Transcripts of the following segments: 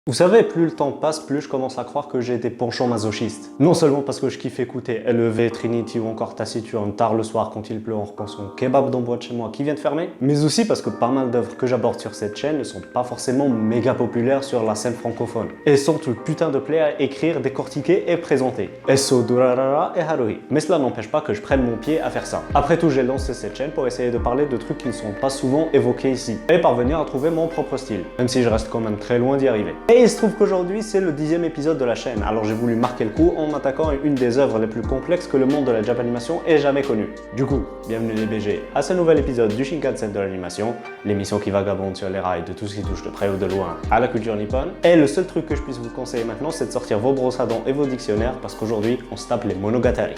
Vous savez, plus le temps passe, plus je commence à croire que j'ai des penchants masochistes. Non seulement parce que je kiffe écouter LEV, Trinity ou encore Taciturne tard le soir quand il pleut en repensant au kebab dans boîte chez moi qui vient de fermer, mais aussi parce que pas mal d'œuvres que j'aborde sur cette chaîne ne sont pas forcément méga populaires sur la scène francophone et sont tout putain de plaies à écrire, décortiquer et présenter. Esso, Durarara et Haruhi. Mais cela n'empêche pas que je prenne mon pied à faire ça. Après tout, j'ai lancé cette chaîne pour essayer de parler de trucs qui ne sont pas souvent évoqués ici et parvenir à trouver mon propre style, même si je reste quand même très loin d'y arriver. Et il se trouve qu'aujourd'hui c'est le 10e épisode de la chaîne, alors j'ai voulu marquer le coup en m'attaquant à une des œuvres les plus complexes que le monde de la Japanimation ait jamais connue. Du coup, bienvenue les BG à ce nouvel épisode du Shinkansen de l'animation, l'émission qui vagabonde sur les rails de tout ce qui touche de près ou de loin à la culture nippone. Et le seul truc que je puisse vous conseiller maintenant, c'est de sortir vos brosses à dents et vos dictionnaires parce qu'aujourd'hui on se tape les monogatari.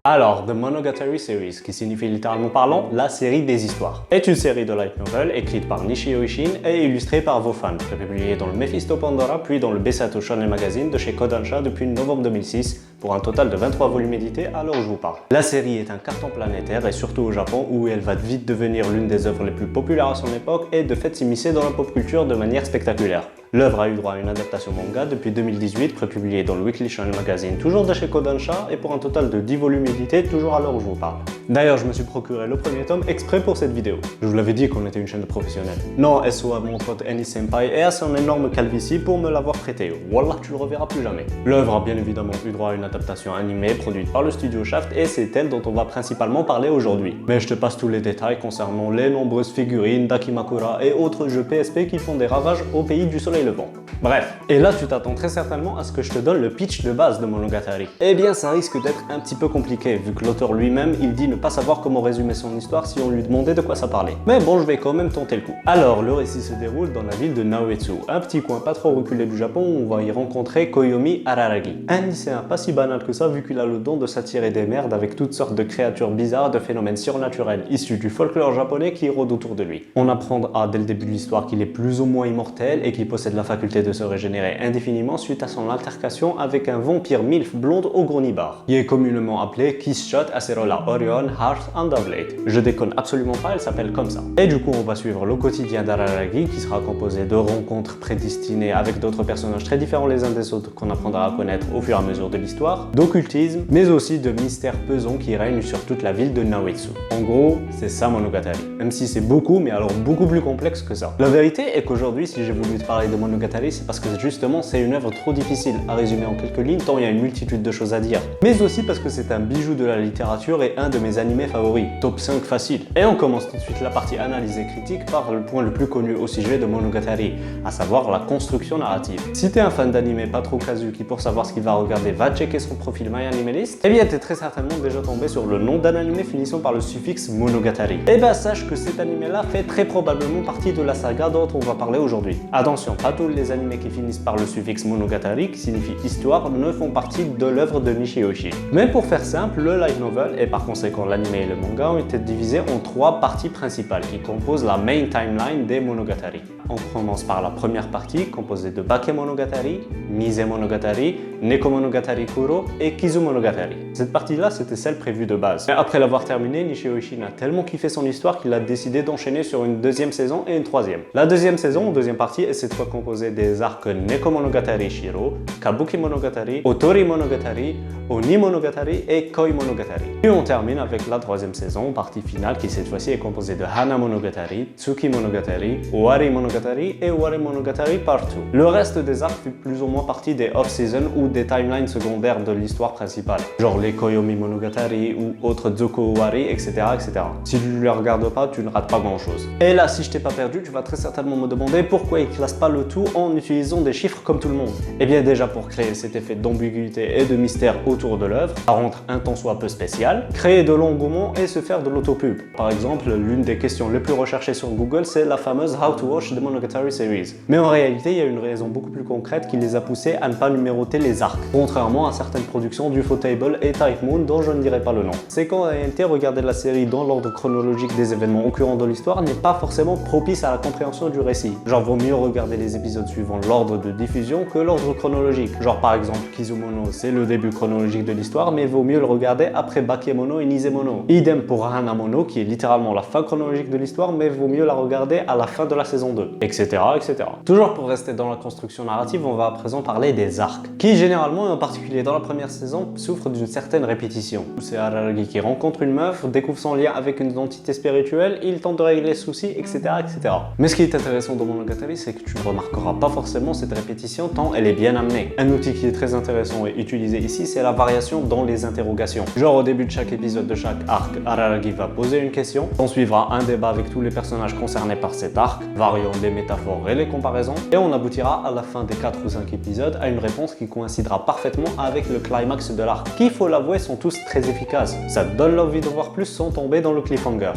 Alors, The Monogatari Series, qui signifie littéralement parlant la série des histoires, est une série de light novel écrite par Nishio Ishin et illustrée par Vofan, publiée dans le Mephisto Pandora puis dans le Besato Shonen Magazine de chez Kodansha depuis novembre 2006 pour un total de 23 volumes édités à l'heure où je vous parle. La série est un carton planétaire et surtout au Japon où elle va vite devenir l'une des œuvres les plus populaires à son époque et de fait s'immiscer dans la pop culture de manière spectaculaire. L'œuvre a eu droit à une adaptation manga depuis 2018, prépubliée dans le Weekly Shonen Magazine, toujours de chez Kodansha, et pour un total de 10 volumes édités, toujours à l'heure où je vous parle. D'ailleurs, je me suis procuré le premier tome exprès pour cette vidéo. Je vous l'avais dit qu'on était une chaîne de professionnels. Non, SO à mon pote Annie Senpai et à son énorme calvitie pour me l'avoir prêté. Wallah, tu le reverras plus jamais. L'œuvre a bien évidemment eu droit à une adaptation animée produite par le studio Shaft et c'est elle dont on va principalement parler aujourd'hui. Mais je te passe tous les détails concernant les nombreuses figurines, Dakimakura et autres jeux PSP qui font des ravages au pays du soleil levant. Bref, et là tu t'attends très certainement à ce que je te donne le pitch de base de Monogatari. Eh bien ça risque d'être un petit peu compliqué vu que l'auteur lui-même il dit ne pas savoir comment résumer son histoire si on lui demandait de quoi ça parlait. Mais bon, je vais quand même tenter le coup. Alors le récit se déroule dans la ville de Naoetsu, un petit coin pas trop reculé du Japon où on va y rencontrer Koyomi Araragi. Un lycéen pas si banal que ça vu qu'il a le don de s'attirer des merdes avec toutes sortes de créatures bizarres, de phénomènes surnaturels issus du folklore japonais qui rôdent autour de lui. On apprendra dès le début de l'histoire qu'il est plus ou moins immortel et qu'il possède la faculté de se régénérer indéfiniment suite à son altercation avec un vampire milf blonde au gros nibar, qui est communément appelé Kissshot Acerola Orion Hearth Underblade. Je déconne absolument pas, elle s'appelle comme ça. Et du coup, on va suivre le quotidien d'Araragi qui sera composé de rencontres prédestinées avec d'autres personnages très différents les uns des autres qu'on apprendra à connaître au fur et à mesure de l'histoire, d'occultisme, mais aussi de mystères pesants qui règnent sur toute la ville de Naoetsu. En gros, c'est ça Monogatari. Même si c'est beaucoup, mais alors beaucoup plus complexe que ça. La vérité est qu'aujourd'hui, si j'ai voulu te parler de Monogatari, c'est parce que justement c'est une œuvre trop difficile à résumer en quelques lignes tant il y a une multitude de choses à dire. Mais aussi parce que c'est un bijou de la littérature et un de mes animés favoris. Top 5 facile. Et on commence tout de suite la partie analyse et critique par le point le plus connu au sujet de Monogatari, à savoir la construction narrative. Si t'es un fan d'anime pas trop casu qui pour savoir ce qu'il va regarder va checker son profil MyAnimeList, eh bien t'es très certainement déjà tombé sur le nom d'un animé finissant par le suffixe Monogatari. Et ben sache que cet animé là fait très probablement partie de la saga dont on va parler aujourd'hui. Attention, pas tous les animés qui finissent par le suffixe Monogatari, qui signifie histoire, ne font partie de l'œuvre de Nishio Ishin. Mais pour faire simple, le light novel et par conséquent l'anime et le manga ont été divisés en 3 parties principales qui composent la main timeline des Monogatari. On commence par la première partie composée de Bake Monogatari, Mise Monogatari, Neko Monogatari Kuro et Kizu Monogatari. Cette partie-là, c'était celle prévue de base. Mais après l'avoir terminée, Nishio Ishin a tellement kiffé son histoire qu'il a décidé d'enchaîner sur une deuxième saison et une troisième. La deuxième saison, ou deuxième partie, est cette fois composée des arcs Neko Monogatari Shiro, Kabuki Monogatari, Otori Monogatari, Oni Monogatari et Koi Monogatari. Puis on termine avec la troisième saison, partie finale qui cette fois-ci est composée de Hana Monogatari, Tsuki Monogatari, Owari Monogatari et Owari Monogatari Part 2. Le reste des arcs fait plus ou moins partie des off-season ou des timelines secondaires de l'histoire principale, genre les Koyomi Monogatari ou autres Zuko Owari, etc., etc. Si tu ne les regardes pas, tu ne rates pas grand-chose. Et là, si je t'ai pas perdu, tu vas très certainement me demander pourquoi ils classent pas le tout en utilisant des chiffres comme tout le monde. Et bien déjà pour créer cet effet d'ambiguïté et de mystère autour de l'œuvre, à rendre un tant soit peu spécial, créer de l'engouement et se faire de l'autopub. Par exemple, l'une des questions les plus recherchées sur Google, c'est la fameuse How to Watch the Monogatari Series. Mais en réalité, il y a une raison beaucoup plus concrète qui les a poussés à ne pas numéroter les arcs, contrairement à certaines productions d'Ufotable et Type Moon dont je ne dirai pas le nom. C'est qu'en réalité, regarder la série dans l'ordre chronologique des événements occurrents dans l'histoire n'est pas forcément propice à la compréhension du récit. Genre, vaut mieux regarder les épisodes suivants suivant l'ordre de diffusion que l'ordre chronologique. Genre par exemple Kizumono, c'est le début chronologique de l'histoire, mais vaut mieux le regarder après Bakemono et Nisemono. Idem pour Hanamono, qui est littéralement la fin chronologique de l'histoire, mais vaut mieux la regarder à la fin de la saison 2, etc., etc. Toujours pour rester dans la construction narrative, on va à présent parler des arcs, qui généralement, et en particulier dans la première saison, souffrent d'une certaine répétition. C'est Araragi qui rencontre une meuf, découvre son lien avec une entité spirituelle, il tente de régler les soucis, etc., etc. Mais ce qui est intéressant dans Monogatari, c'est que tu ne remarqueras pas forcément cette répétition tant elle est bien amenée. Un outil qui est très intéressant et utilisé ici, c'est la variation dans les interrogations. Genre au début de chaque épisode de chaque arc, Araragi va poser une question, on suivra un débat avec tous les personnages concernés par cet arc, variant les métaphores et les comparaisons, et on aboutira à la fin des 4 ou 5 épisodes à une réponse qui coïncidera parfaitement avec le climax de l'arc, qui, il faut l'avouer, sont tous très efficaces. Ça donne l'envie de voir plus sans tomber dans le cliffhanger.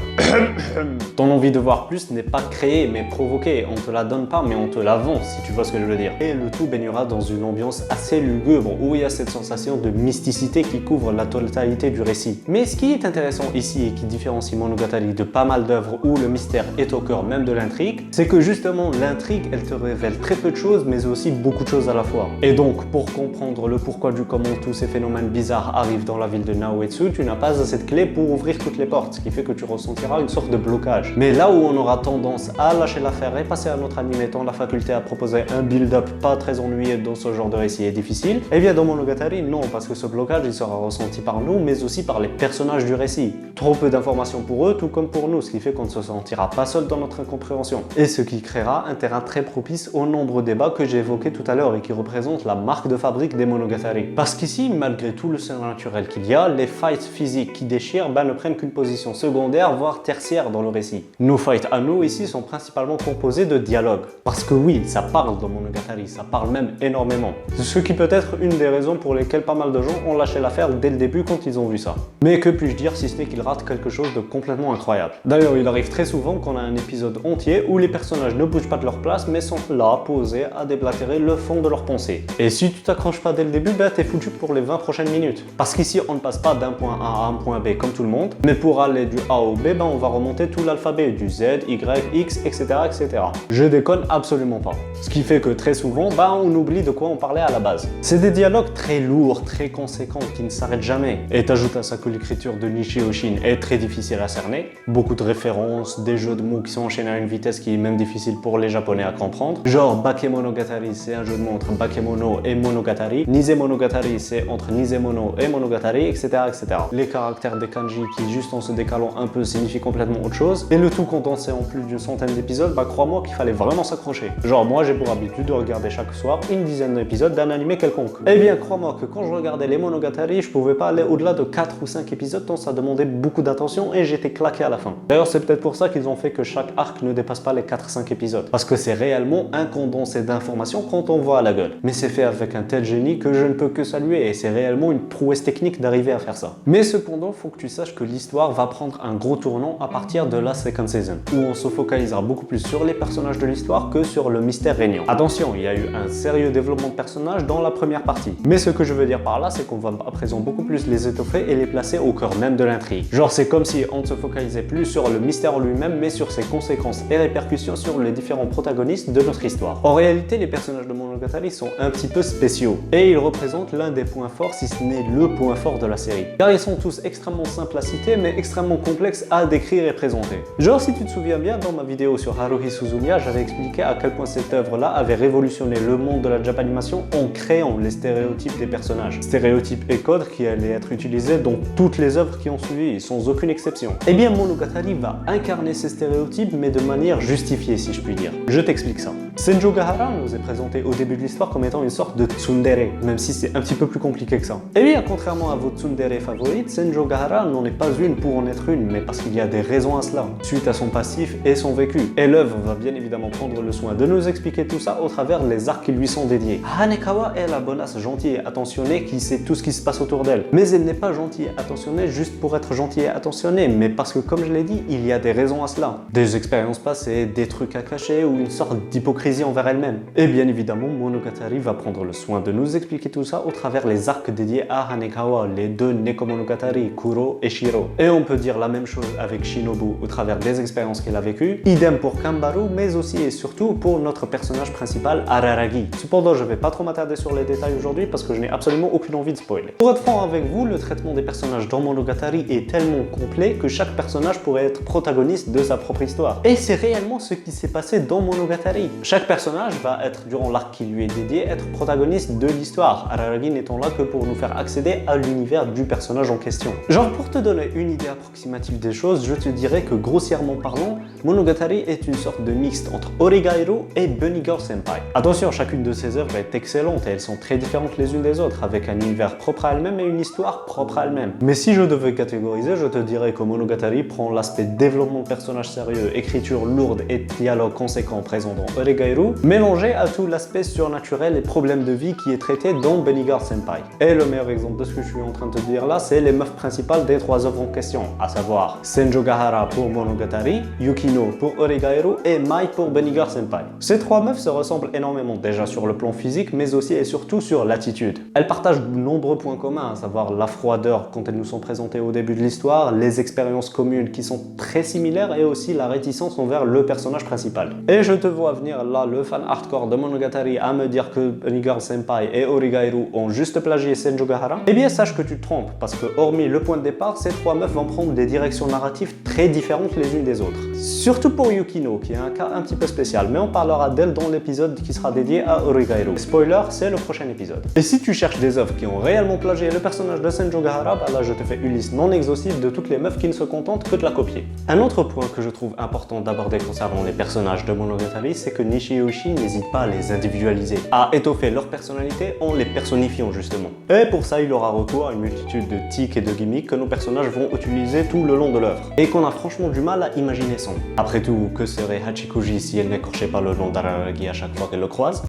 Ton envie de voir plus n'est pas créée mais provoquée, on te la donne pas mais on te la vend, si tu vois ce que je veux dire. Et le tout baignera dans une ambiance assez lugubre où il y a cette sensation de mysticité qui couvre la totalité du récit. Mais ce qui est intéressant ici et qui différencie Monogatari de pas mal d'œuvres où le mystère est au cœur même de l'intrigue, c'est que justement l'intrigue elle te révèle très peu de choses mais aussi beaucoup de choses à la fois. Et donc pour comprendre le pourquoi du comment tous ces phénomènes bizarres arrivent dans la ville de Naoetsu, tu n'as pas assez de clés pour ouvrir toutes les portes, ce qui fait que tu ressentiras une sorte de blocage. Mais là où on aura tendance à lâcher l'affaire et passer à notre anime étant la faculté à proposer un build-up pas très ennuyeux dans ce genre de récit est difficile, et bien dans Monogatari, non, parce que ce blocage il sera ressenti par nous, mais aussi par les personnages du récit. Trop peu d'informations pour eux, tout comme pour nous, ce qui fait qu'on ne se sentira pas seul dans notre incompréhension. Et ce qui créera un terrain très propice aux nombreux débats que j'ai évoqués tout à l'heure et qui représentent la marque de fabrique des Monogatari. Parce qu'ici, malgré tout le surnaturel qu'il y a, les fights physiques qui déchirent ne prennent qu'une position secondaire, voire tertiaire dans le récit. Nos fights à nous ici sont principalement composés de dialogues. Parce que oui, ça parle dans Monogatari, ça parle même énormément. Ce qui peut être une des raisons pour lesquelles pas mal de gens ont lâché l'affaire dès le début quand ils ont vu ça. Mais que puis-je dire si ce n'est qu'ils ratent quelque chose de complètement incroyable. D'ailleurs, il arrive très souvent qu'on a un épisode entier où les personnages ne bougent pas de leur place mais sont là, posés, à déblatérer le fond de leur pensée. Et si tu t'accroches pas dès le début, t'es foutu pour les 20 prochaines minutes. Parce qu'ici, on ne passe pas d'un point A à un point B comme tout le monde, mais pour aller du A au B, on va remonter tout l'alphabet, du Z, Y, X, etc., etc. Je déconne absolument pas. Ce qui fait que très souvent, on oublie de quoi on parlait à la base. C'est des dialogues très lourds, très conséquents, qui ne s'arrêtent jamais. Et t'ajoutes à ça que l'écriture de Nishi Oshin est très difficile à cerner. Beaucoup de références, des jeux de mots qui sont enchaînés à une vitesse qui est même difficile pour les japonais à comprendre. Genre Bakemonogatari, c'est un jeu de mots entre Bakemono et Monogatari. Nisemonogatari, c'est entre Nisemono et Monogatari, etc., etc. Les caractères des kanji qui, juste en se décalant un peu, signifient complètement autre chose. Et le tout condensé en plus d'une centaine d'épisodes, crois-moi qu'il fallait vraiment s'accrocher. Genre moi j'ai pour habitude de regarder chaque soir une dizaine d'épisodes d'un animé quelconque. Eh bien crois-moi que quand je regardais les Monogatari, je pouvais pas aller au-delà de 4 ou 5 épisodes tant ça demandait beaucoup d'attention et j'étais claqué à la fin. D'ailleurs c'est peut-être pour ça qu'ils ont fait que chaque arc ne dépasse pas les 4-5 épisodes. Parce que c'est réellement un condensé d'informations quand on voit à la gueule. Mais c'est fait avec un tel génie que je ne peux que saluer et c'est réellement une prouesse technique d'arriver à faire ça. Mais cependant, faut que tu saches que l'histoire va prendre un gros tournant à partir de la second season, où on se focalisera beaucoup plus sur les personnages de l'histoire que sur le mystère régnant. Attention, il y a eu un sérieux développement de personnages dans la première partie. Mais ce que je veux dire par là, c'est qu'on va à présent beaucoup plus les étoffer et les placer au cœur même de l'intrigue. Genre c'est comme si on ne se focalisait plus sur le mystère en lui-même, mais sur ses conséquences et répercussions sur les différents protagonistes de notre histoire. En réalité, les personnages de Monogatari sont un petit peu spéciaux, et ils représentent l'un des points forts, si ce n'est le point fort de la série. Car ils sont tous extrêmement simples à citer, mais extrêmement complexes à décrire et présenter. Genre si tu te souviens bien, dans ma vidéo sur Haruhi Suzumiya, j'avais expliqué à quel point cette œuvre-là avait révolutionné le monde de la Japanimation en créant les stéréotypes des personnages. Stéréotypes et codes qui allaient être utilisés dans toutes les œuvres qui ont suivi, sans aucune exception. Eh bien Monogatari va incarner ces stéréotypes, mais de manière justifiée si je puis dire. Je t'explique ça. Senju Gahara nous est présenté au début de l'histoire comme étant une sorte de tsundere, même si c'est un petit peu plus compliqué que ça. Eh bien, contrairement à vos tsundere favorites, Senju Gahara n'en est pas une pour en être une, mais parce qu'il y a des raisons à cela, suite à son passif et son vécu. Et l'œuvre va bien évidemment prendre le soin de nous expliquer tout ça au travers les arcs qui lui sont dédiés. Hanekawa est la bonasse gentille et attentionnée qui sait tout ce qui se passe autour d'elle. Mais elle n'est pas gentille et attentionnée juste pour être gentille et attentionnée, mais parce que, comme je l'ai dit, il y a des raisons à cela. Des expériences passées, des trucs à cacher ou une sorte d'hypocrisie d'hypocrisie envers elle-même. Et bien évidemment, Monogatari va prendre le soin de nous expliquer tout ça au travers les arcs dédiés à Hanekawa, les deux Nekomonogatari, Kuro et Shiro. Et on peut dire la même chose avec Shinobu au travers des expériences qu'elle a vécues, idem pour Kanbaru, mais aussi et surtout pour notre personnage principal Araragi. Cependant, je vais pas trop m'attarder sur les détails aujourd'hui parce que je n'ai absolument aucune envie de spoiler. Pour être franc avec vous, le traitement des personnages dans Monogatari est tellement complet que chaque personnage pourrait être protagoniste de sa propre histoire. Et c'est réellement ce qui s'est passé dans Monogatari. Chaque personnage va être, durant l'arc qui lui est dédié, être protagoniste de l'histoire, Araragi n'étant là que pour nous faire accéder à l'univers du personnage en question. Genre, pour te donner une idée approximative des choses, je te dirais que grossièrement parlant, Monogatari est une sorte de mixte entre Oregairu et Bunny Girl Senpai. Attention, chacune de ces œuvres est excellente et elles sont très différentes les unes des autres, avec un univers propre à elles-mêmes et une histoire propre à elle-même. Mais si je devais catégoriser, je te dirais que Monogatari prend l'aspect développement de personnages sérieux, écriture lourde et dialogue conséquent présent dans Oregairu, mélangé à tout l'aspect surnaturel et problèmes de vie qui est traité dans Bunny Girl Senpai. Et le meilleur exemple de ce que je suis en train de te dire là, c'est les meufs principales des trois œuvres en question, à savoir Senjogahara pour Monogatari, Yukino pour Oregairu et Mai pour Bunny Girl Senpai. Ces trois meufs se ressemblent énormément, déjà sur le plan physique, mais aussi et surtout sur l'attitude. Elles partagent de nombreux points communs, à savoir la froideur quand elles nous sont présentées au début de l'histoire, les expériences communes qui sont très similaires et aussi la réticence envers le personnage principal. Et je te vois venir là, le fan hardcore de Monogatari, à me dire que Bunny Girl Senpai et Oregairu ont juste plagié Senjogahara. Eh bien sache que tu te trompes, parce que hormis le point de départ, ces trois meufs vont prendre des directions narratives très différentes les unes des autres. Surtout pour Yukino, qui est un cas un petit peu spécial, mais on parlera d'elle dans l'épisode qui sera dédié à Oregairu. Spoiler, c'est le prochain épisode. Et si tu cherches des œuvres qui ont réellement plagié le personnage de Senjogahara, bah là je te fais une liste non exhaustive de toutes les meufs qui ne se contentent que de la copier. Un autre point que je trouve important d'aborder concernant les personnages de Monogatari, c'est que Nishioshi n'hésite pas à les individualiser, à étoffer leur personnalité en les personnifiant justement. Et pour ça, il aura recours à une multitude de tics et de gimmicks que nos personnages vont utiliser tout le long de l'œuvre, et qu'on a franchement du mal à imaginer sans. Après tout, que serait Hachikuji si elle n'écorchait pas le nom d'Araragi à chaque fois qu'elle le croise?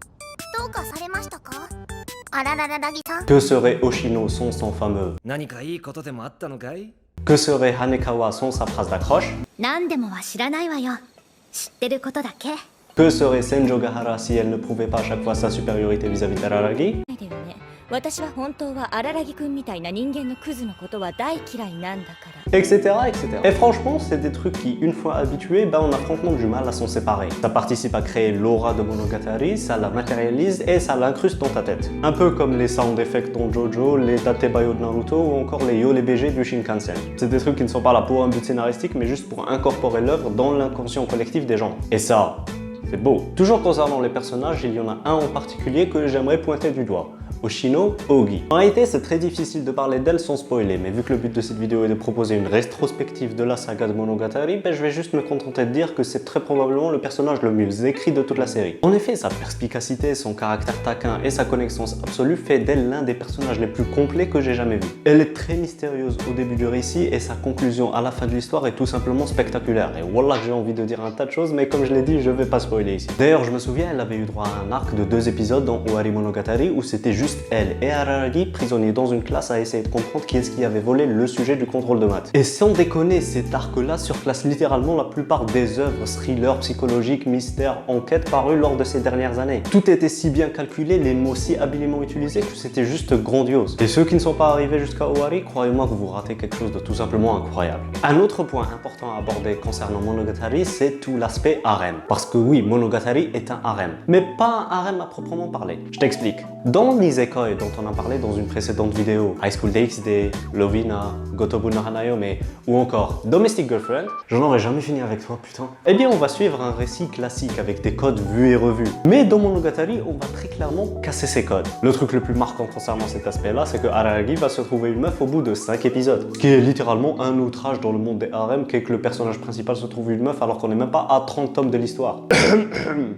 Que serait Oshino sans son fameux? Que serait Hanekawa sans sa phrase d'accroche? Que serait Senjogahara si elle ne prouvait pas à chaque fois sa supériorité vis-à-vis d'Araragi? Etc, etc. Et franchement, c'est des trucs qui, une fois habitués, on a franchement du mal à s'en séparer. Ça participe à créer l'aura de Monogatari, ça la matérialise et ça l'incruste dans ta tête. Un peu comme les sound effects dans Jojo, les Datebayo de Naruto ou encore les Yo les BG du Shinkansen. C'est des trucs qui ne sont pas là pour un but scénaristique, mais juste pour incorporer l'œuvre dans l'inconscient collectif des gens. Et ça, c'est beau. Toujours concernant les personnages, il y en a un en particulier que j'aimerais pointer du doigt. Oshino Ogi. En réalité, c'est très difficile de parler d'elle sans spoiler, mais vu que le but de cette vidéo est de proposer une rétrospective de la saga de Monogatari, je vais juste me contenter de dire que c'est très probablement le personnage le mieux écrit de toute la série. En effet, sa perspicacité, son caractère taquin et sa connaissance absolue fait d'elle l'un des personnages les plus complets que j'ai jamais vu. Elle est très mystérieuse au début du récit et sa conclusion à la fin de l'histoire est tout simplement spectaculaire. Et voilà, j'ai envie de dire un tas de choses, mais comme je l'ai dit, je vais pas spoiler ici. D'ailleurs, je me souviens, elle avait eu droit à un arc de 2 épisodes dans Owari Monogatari où c'était juste elle et Araragi prisonniers dans une classe à essayer de comprendre qui est-ce qui avait volé le sujet du contrôle de maths. Et sans déconner, cet arc-là surclasse littéralement la plupart des œuvres thrillers, psychologiques, mystères, enquêtes parues lors de ces dernières années. Tout était si bien calculé, les mots si habilement utilisés que c'était juste grandiose. Et ceux qui ne sont pas arrivés jusqu'à Owari, croyez-moi que vous ratez quelque chose de tout simplement incroyable. Un autre point important à aborder concernant Monogatari, c'est tout l'aspect harem. Parce que oui, Monogatari est un harem, mais pas un harem à proprement parler. Je t'explique. Dans Nisekoi, dont on a parlé dans une précédente vidéo, High School DxD, Lovina, Gotobu no Hanayome, ou encore Domestic Girlfriend, j'en aurais jamais fini avec toi, putain. Eh bien, on va suivre un récit classique avec des codes vus et revus. Mais dans Monogatari, on va très clairement casser ces codes. Le truc le plus marquant concernant cet aspect-là, c'est que Araragi va se trouver une meuf au bout de 5 épisodes. Ce qui est littéralement un outrage dans le monde des harems, qu'est que le personnage principal se trouve une meuf alors qu'on n'est même pas à 30 tomes de l'histoire.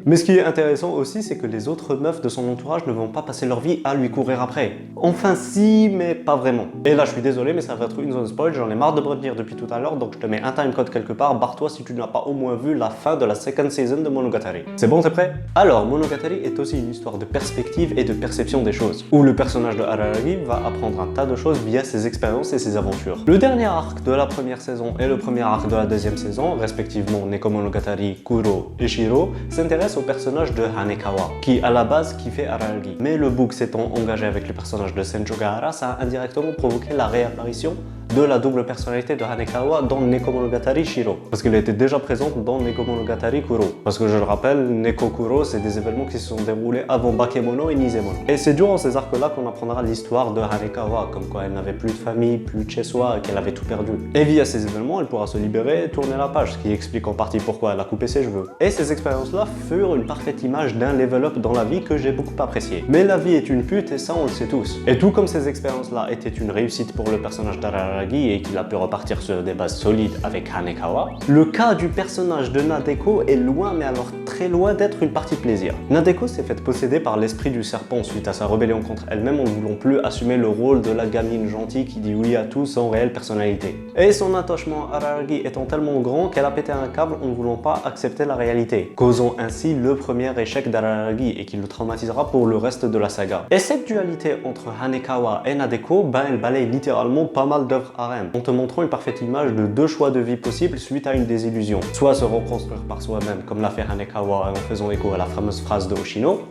Mais ce qui est intéressant aussi, c'est que les autres meufs de son entourage ne vont pas passer leur vie à à lui courir après. Enfin si, mais pas vraiment. Et là je suis désolé, mais ça va être une zone spoil, j'en ai marre de revenir depuis tout à l'heure, donc je te mets un timecode quelque part, barre-toi si tu n'as pas au moins vu la fin de la second season de Monogatari. C'est bon, t'es prêt? Alors, Monogatari est aussi une histoire de perspective et de perception des choses, où le personnage de Araragi va apprendre un tas de choses via ses expériences et ses aventures. Le dernier arc de la première saison et le premier arc de la deuxième saison, respectivement Neko Monogatari, Kuro et Shiro, s'intéressent au personnage de Hanekawa, qui à la base kiffait Araragi. Mais le book s'étant engagé avec le personnage de Senjo Gahara, ça a indirectement provoqué la réapparition de la double personnalité de Hanekawa dans Neko Monogatari Shiro, parce qu'elle était déjà présente dans Neko Monogatari Kuro. Parce que je le rappelle, Neko Kuro, c'est des événements qui se sont déroulés avant Bakemono et Nizemono. Et c'est durant ces arcs-là qu'on apprendra l'histoire de Hanekawa, comme quoi elle n'avait plus de famille, plus de chez soi, et qu'elle avait tout perdu. Et via ces événements, elle pourra se libérer et tourner la page, ce qui explique en partie pourquoi elle a coupé ses cheveux. Et ces expériences-là furent une parfaite image d'un level up dans la vie que j'ai beaucoup apprécié. Mais la vie est une pute et ça on le sait tous. Et tout comme ces expériences-là étaient une réussite pour le personnage d'Araragi et qu'il a pu repartir sur des bases solides avec Hanekawa, le cas du personnage de Nadeko est loin, mais alors très loin d'être une partie plaisir. Nadeko s'est faite posséder par l'esprit du serpent suite à sa rébellion contre elle-même en ne voulant plus assumer le rôle de la gamine gentille qui dit oui à tout sans réelle personnalité. Et son attachement à Araragi étant tellement grand qu'elle a pété un câble en ne voulant pas accepter la réalité, causant ainsi le premier échec d'Araragi et qui le traumatisera pour le reste de la saga. Et cette dualité entre Hanekawa et Nadeko, elle balaye littéralement pas mal d'œuvres harem, en te montrant une parfaite image de deux choix de vie possibles suite à une désillusion. Soit se reconstruire par soi-même, comme l'a fait Hanekawa en faisant écho à la fameuse phrase de Hoshino,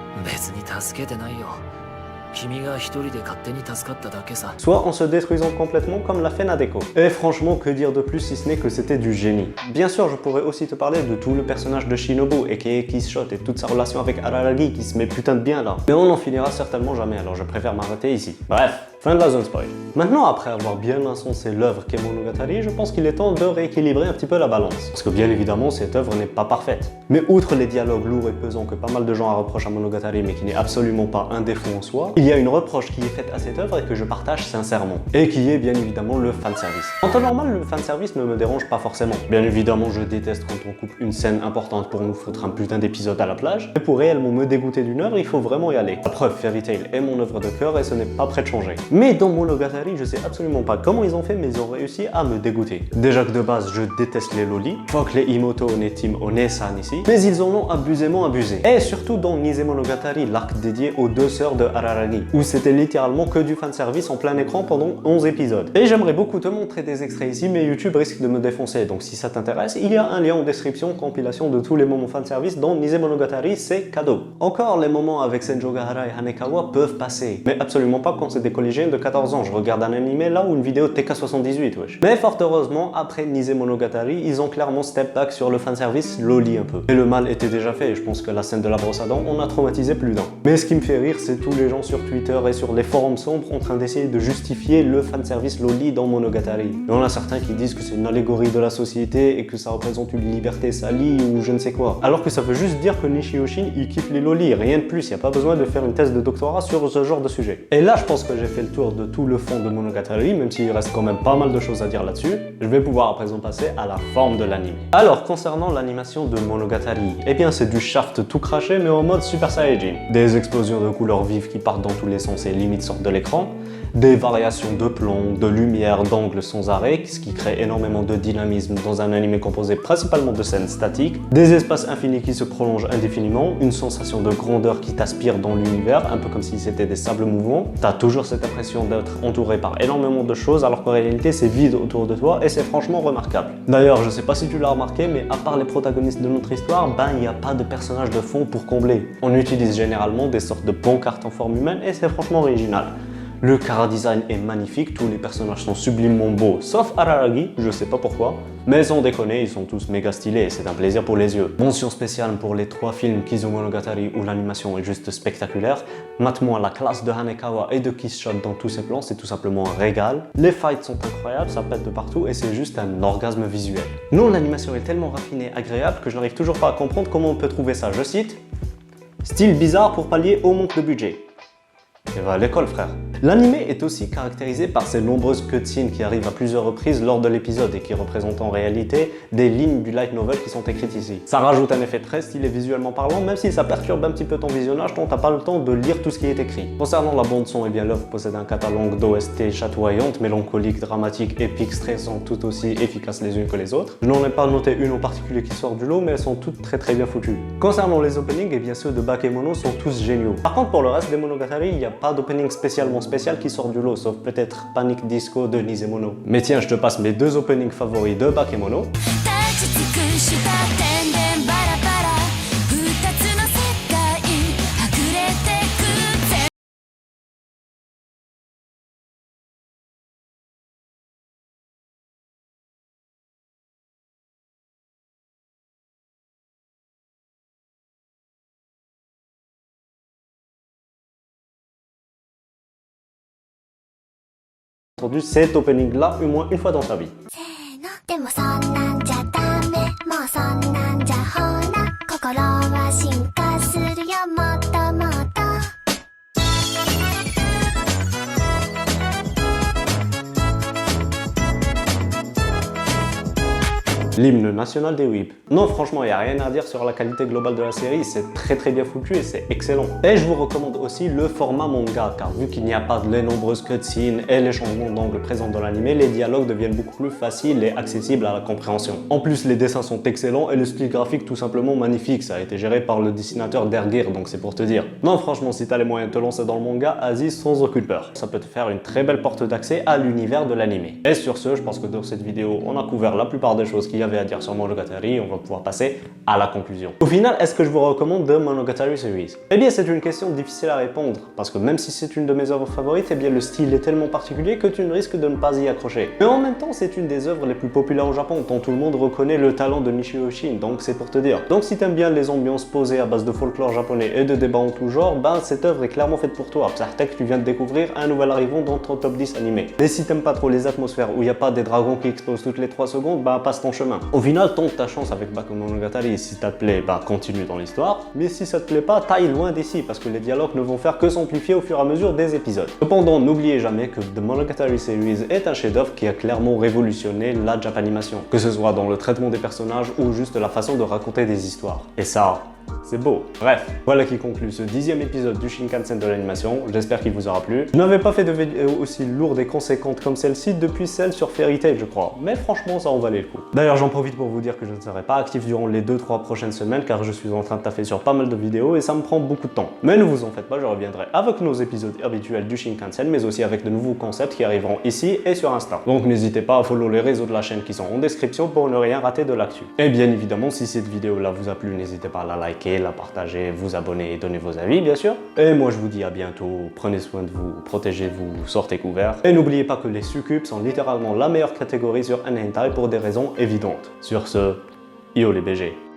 soit en se détruisant complètement comme l'a fait Nadeko. Et franchement, que dire de plus si ce n'est que c'était du génie. Bien sûr, je pourrais aussi te parler de tout le personnage de Shinobu, aka Kissshot, et toute sa relation avec Araragi qui se met putain de bien là. Mais on n'en finira certainement jamais, alors je préfère m'arrêter ici. Bref, fin de la zone spoil. Maintenant, après avoir bien encensé l'œuvre qu'est Monogatari, je pense qu'il est temps de rééquilibrer un petit peu la balance. Parce que bien évidemment, cette œuvre n'est pas parfaite. Mais outre les dialogues lourds et pesants que pas mal de gens reprochent à Monogatari, mais qui n'est absolument pas un défaut en soi, il y a une reproche qui est faite à cette œuvre et que je partage sincèrement. Et qui est bien évidemment le fanservice. En temps normal, le fanservice ne me dérange pas forcément. Bien évidemment, je déteste quand on coupe une scène importante pour nous foutre un putain d'épisode à la plage. Mais pour réellement me dégoûter d'une œuvre, il faut vraiment y aller. La preuve, Fairy Tail est mon œuvre de cœur et ce n'est pas prêt de changer. Mais dans Monogatari, je sais absolument pas comment ils ont fait, mais ils ont réussi à me dégoûter. Déjà que de base, je déteste les lolis. Fuck les Imoto Onetim Onesan ici. Mais ils en ont abusément abusé. Et surtout dans Nise Monogatari, l'arc dédié aux deux sœurs de Araragi, où c'était littéralement que du fanservice en plein écran pendant 11 épisodes. Et j'aimerais beaucoup te montrer des extraits ici, mais YouTube risque de me défoncer. Donc si ça t'intéresse, il y a un lien en description, compilation de tous les moments fanservice dans Nise Monogatari, c'est cadeau. Encore, les moments avec Senjo Gahara et Hanekawa peuvent passer. Mais absolument pas quand c'est des collégiens de 14 ans. Je regarde un animé là ou une vidéo TK78, wesh. Mais fort heureusement, après Nise Monogatari, ils ont clairement step back sur le fanservice loli un peu. Et le mal était déjà fait, et je pense que la scène de la brosse à dents, on a traumatisé plus d'un. Mais ce qui me fait rire, c'est tous les gens sur Twitter et sur les forums sombres en train d'essayer de justifier le fanservice loli dans Monogatari. Il y en a certains qui disent que c'est une allégorie de la société et que ça représente une liberté salie ou je ne sais quoi. Alors que ça veut juste dire que Nishiyoshin, il kiffe les lolis, rien de plus, il n'y a pas besoin de faire une thèse de doctorat sur ce genre de sujet. Et là, je pense que j'ai fait le tour de tout le fond de Monogatari, même s'il reste quand même pas mal de choses à dire là-dessus. Je vais pouvoir à présent passer à la forme de l'anime. Alors, concernant l'animation de Monogatari, eh bien c'est du Shaft tout craché mais en mode Super Saiyajin. Des explosions de couleurs vives qui partent dans tous les sens et limite sortent de l'écran, des variations de plomb, de lumière, d'angle sans arrêt, ce qui crée énormément de dynamisme dans un anime composé principalement de scènes statiques, des espaces infinis qui se prolongent indéfiniment, une sensation de grandeur qui t'aspire dans l'univers, un peu comme si c'était des sables mouvants. T'as toujours cette impression d'être entouré par énormément de choses alors qu'en réalité c'est vide autour de toi et c'est franchement remarquable. D'ailleurs, je sais pas si tu l'as remarqué, mais à part les protagonistes de notre histoire, il n'y a pas de personnage de fond pour combler. On utilise généralement des sortes de pancartes en forme humaine et c'est franchement original. Le chara-design est magnifique, tous les personnages sont sublimement beaux, sauf Araragi, je sais pas pourquoi, mais sans déconner, ils sont tous méga stylés et c'est un plaisir pour les yeux. Mention spéciale pour les 3 films Kizu Monogatari où l'animation est juste spectaculaire. Mate-moi la classe de Hanekawa et de Kissshot dans tous ces plans, c'est tout simplement un régal. Les fights sont incroyables, ça pète de partout et c'est juste un orgasme visuel. Non, l'animation est tellement raffinée, agréable que je n'arrive toujours pas à comprendre comment on peut trouver ça, je cite, style bizarre pour pallier au manque de budget. Et va à l'école, frère. L'anime est aussi caractérisé par ses nombreuses cutscenes qui arrivent à plusieurs reprises lors de l'épisode et qui représentent en réalité des lignes du light novel qui sont écrites ici. Ça rajoute un effet très stylé visuellement parlant, même si ça perturbe un petit peu ton visionnage tant t'as pas le temps de lire tout ce qui est écrit. Concernant la bande son, eh bien l'œuvre possède un catalogue d'OST chatoyantes, mélancoliques, dramatiques, épiques, stressantes, tout aussi efficaces les unes que les autres. Je n'en ai pas noté une en particulier qui sort du lot, mais elles sont toutes très bien foutues. Concernant les openings, eh bien ceux de Bakemono sont tous géniaux. Par contre, pour le reste des Monogatari, il n'y a pas d'opening spécialement spécial qui sort du lot, sauf peut-être Panic Disco de Nisemono. Mais tiens, je te passe mes deux openings favoris de Bakemono. Entendu cet opening là au moins une fois dans sa vie. L'hymne national des whips. Non, franchement, il n'y a rien à dire sur la qualité globale de la série, c'est très bien foutu et c'est excellent. Et je vous recommande aussi le format manga, car vu qu'il n'y a pas de les nombreuses cutscenes et les changements d'angle présents dans l'anime, les dialogues deviennent beaucoup plus faciles et accessibles à la compréhension. En plus, les dessins sont excellents et le style graphique tout simplement magnifique, ça a été géré par le dessinateur d'Ergir, donc c'est pour te dire. Non, franchement, si t'as les moyens de te lancer dans le manga, vas-y sans aucune peur. Ça peut te faire une très belle porte d'accès à l'univers de l'anime. Et sur ce, je pense que dans cette vidéo, on a couvert la plupart des choses qu'il y avait à dire sur Monogatari, on va pouvoir passer à la conclusion. Au final, est-ce que je vous recommande The Monogatari Series? Eh bien, c'est une question difficile à répondre, parce que même si c'est une de mes œuvres favorites, eh bien le style est tellement particulier que tu ne risques de ne pas y accrocher. Mais en même temps, c'est une des œuvres les plus populaires au Japon, dont tout le monde reconnaît le talent de Nishio Ishin, donc c'est pour te dire. Donc si t'aimes bien les ambiances posées à base de folklore japonais et de débats en tout genre, ben cette œuvre est clairement faite pour toi. Certes que tu viens de découvrir un nouvel arrivant dans ton top 10 animé. Mais si t'aimes pas trop les atmosphères où il n'y a pas des dragons qui explosent toutes les 3 secondes, bah passe ton chemin. Au final, tente ta chance avec Bakemonogatari. Si ça te plaît, bah continue dans l'histoire. Mais si ça te plaît pas, taille loin d'ici parce que les dialogues ne vont faire que s'amplifier au fur et à mesure des épisodes. Cependant, n'oubliez jamais que The Monogatari Series est un chef-d'œuvre qui a clairement révolutionné la Japanimation, que ce soit dans le traitement des personnages ou juste la façon de raconter des histoires. Et ça, c'est beau. Bref, voilà qui conclut ce 10e épisode du Shinkansen de l'animation. J'espère qu'il vous aura plu. Je n'avais pas fait de vidéo aussi lourde et conséquente comme celle-ci depuis celle sur Fairy Tail, je crois. Mais franchement, ça en valait le coup. D'ailleurs, j'en profite pour vous dire que je ne serai pas actif durant les 2-3 prochaines semaines car je suis en train de taffer sur pas mal de vidéos et ça me prend beaucoup de temps. Mais ne vous en faites pas, je reviendrai avec nos épisodes habituels du Shinkansen, mais aussi avec de nouveaux concepts qui arriveront ici et sur Insta. Donc n'hésitez pas à follow les réseaux de la chaîne qui sont en description pour ne rien rater de l'actu. Et bien évidemment, si cette vidéo-là vous a plu, n'hésitez pas à la liker, la partager, vous abonner et donner vos avis bien sûr. Et moi je vous dis à bientôt, prenez soin de vous, protégez-vous, sortez couverts. Et n'oubliez pas que les succubes sont littéralement la meilleure catégorie sur un hentai pour des raisons évidentes. Sur ce, yo les BG.